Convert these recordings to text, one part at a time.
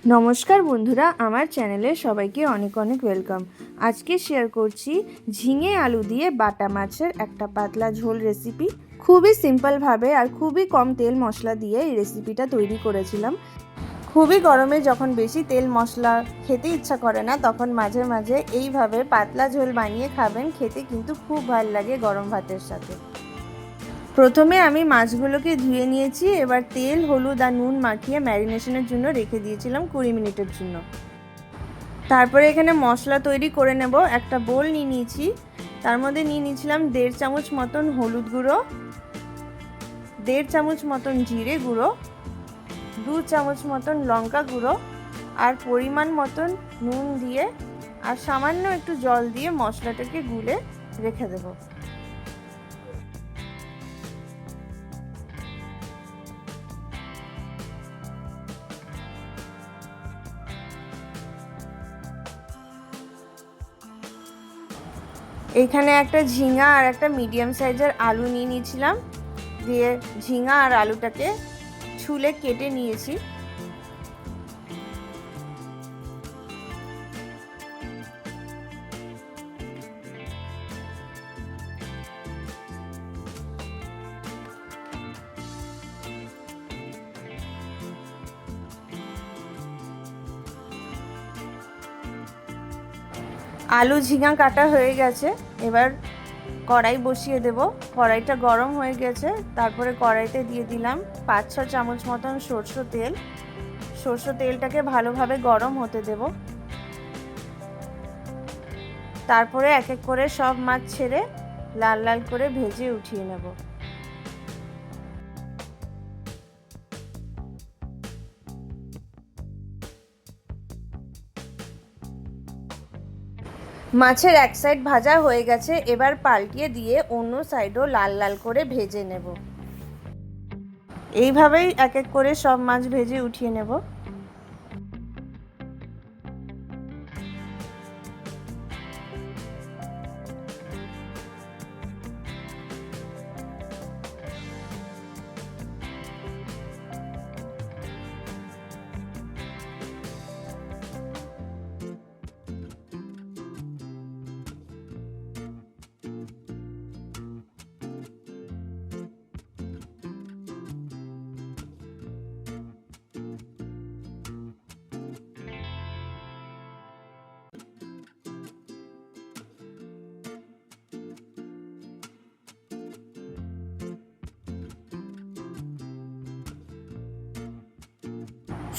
নমস্কার বন্ধুরা, আমার চ্যানেলে সবাইকে অনেক অনেক ওয়েলকাম। আজকে শেয়ার করছি ঝিঙে আলু দিয়ে বাটা মাছের একটা পাতলা ঝোল রেসিপি। খুবই সিম্পলভাবে আর খুবই কম তেল মশলা দিয়ে এই রেসিপিটা তৈরি করেছিলাম। খুবই গরমে যখন বেশি তেল মশলা খেতে ইচ্ছা করে না, তখন মাঝে মাঝে এইভাবে পাতলা ঝোল বানিয়ে খাবেন, খেতে কিন্তু খুব ভালো লাগে গরম ভাতের সাথে। প্রথমে আমি মাছগুলোকে ধুয়ে নিয়েছি। এবার তেল, হলুদ আর নুন মাখিয়ে ম্যারিনেশনের জন্য রেখে দিয়েছিলাম 20 মিনিটের জন্য। তারপরে এখানে মশলা তৈরি করে নেব। একটা বোল নিয়ে নিয়েছি, তার মধ্যে নিয়ে নিয়েছিলাম 1.5 চামচ মতন হলুদ গুঁড়ো, 1.5 চামচ মতন জিরে গুঁড়ো, 2 চামচ মতন লঙ্কা গুঁড়ো আর পরিমাণ মতন নুন দিয়ে আর সামান্য একটু জল দিয়ে মশলাটাকে গুলে রেখে দেবো। এইখানে একটা ঝিঙা আর একটা মিডিয়াম সাইজের আলু নিয়ে নিয়েছিলাম, দিয়ে ঝিঙা আর আলুটাকে ছুলে কেটে নিয়েছি। আলু ঝিঙা কাটা হয়ে গেছে, এবার কড়াই বসিয়ে দেব। কড়াইটা গরম হয়ে গেছে, তারপরে কড়াইতে দিয়ে দিলাম 5-6 চামচ মতন সরষের তেল। সরষের তেলটাকে ভালোভাবে গরম হতে দেব। তারপরে এক এক করে সব মাছ ছেড়ে লাল লাল করে ভেজে উঠিয়ে নেব। মাছের এক সাইড ভাজা হয়ে গেছে, এবার পাল্টিয়ে দিয়ে অন্য সাইডও লাল লাল করে ভেজে নেব। এইভাবেই এক এক করে সব মাছ ভেজে উঠিয়ে নেব।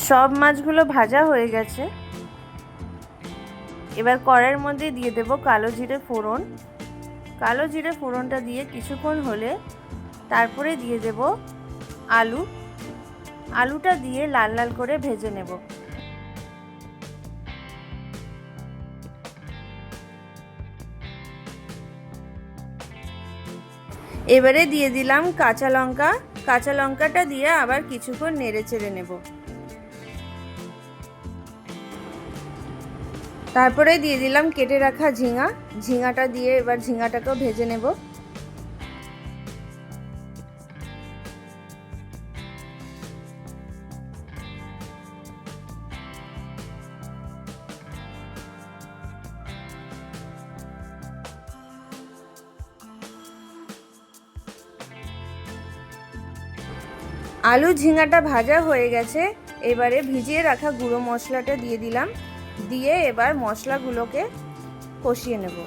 সব মাছগুলো ভাজা হয়ে গেছে, এবার কড়াইয়ের মধ্যে দিয়ে দেব কালো জিরে ফোড়ন। কালো জিরে ফোড়নটা দিয়ে কিছুক্ষণ হলে তারপরে দিয়ে দেব আলু। আলুটা দিয়ে লাল লাল করে ভেজে নেব। এবারে দিয়ে দিলাম কাঁচা লঙ্কা। কাঁচা লঙ্কাটা দিয়ে আবার কিছুক্ষণ নেড়ে চেড়ে নেব। তারপরে দিয়ে দিলাম কেটে রাখা ঝিঙা। ঝিঙাটা দিয়ে এবার ঝিঙাটাকেও ভেজে নেব। আলু ঝিঙাটা ভাজা হয়ে গেছে, এবারে ভিজিয়ে রাখা গুঁড়ো মশলাটা দিয়ে দিলাম। দিয়ে এবার মশলাগুলোকে কষিয়ে নেব।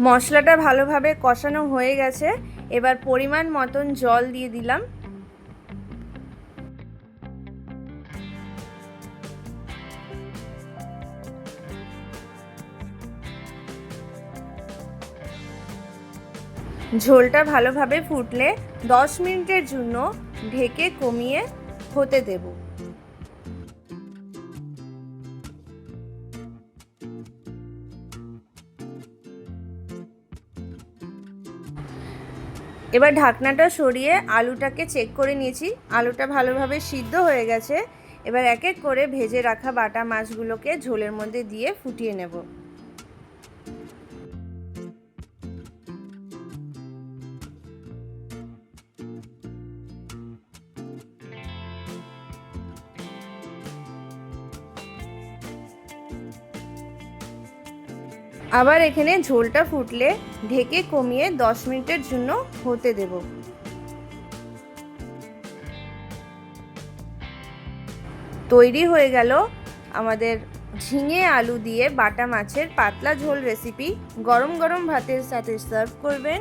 মশলাটা ভালোভাবে কষানো হয়ে গেছে, এবার পরিমাণ মতন জল দিয়ে দিলাম। ঝোলটা ভালোভাবে ফুটলে 10 মিনিটের জন্য ঢেকে কমিয়ে হতে দেব। এবার ঢাকনাটা সরিয়ে আলুটাকে চেক করে নিয়েছি, আলুটা ভালোভাবে সিদ্ধ হয়ে গেছে। এবার এক এক করে ভেজে রাখা বাটা মাছগুলোকে ঝোলের মধ্যে দিয়ে ফুটিয়ে নেব। আবার এখানে ঝোলটা ফুটলে ঢেকে কমিয়ে 10 মিনিটের জন্য হতে দেব। তৈরি হয়ে গেল আমাদের ঝিঙে আলু দিয়ে বাটা মাছের পাতলা ঝোল রেসিপি। গরম গরম ভাতের সাথে সার্ভ করবেন।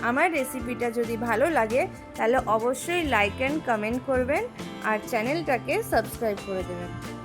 আমার রেসিপিটা যদি ভালো লাগে তাহলে অবশ্যই লাইক অ্যান্ড কমেন্ট করবেন আর চ্যানেলটাকে সাবস্ক্রাইব করে দেবেন।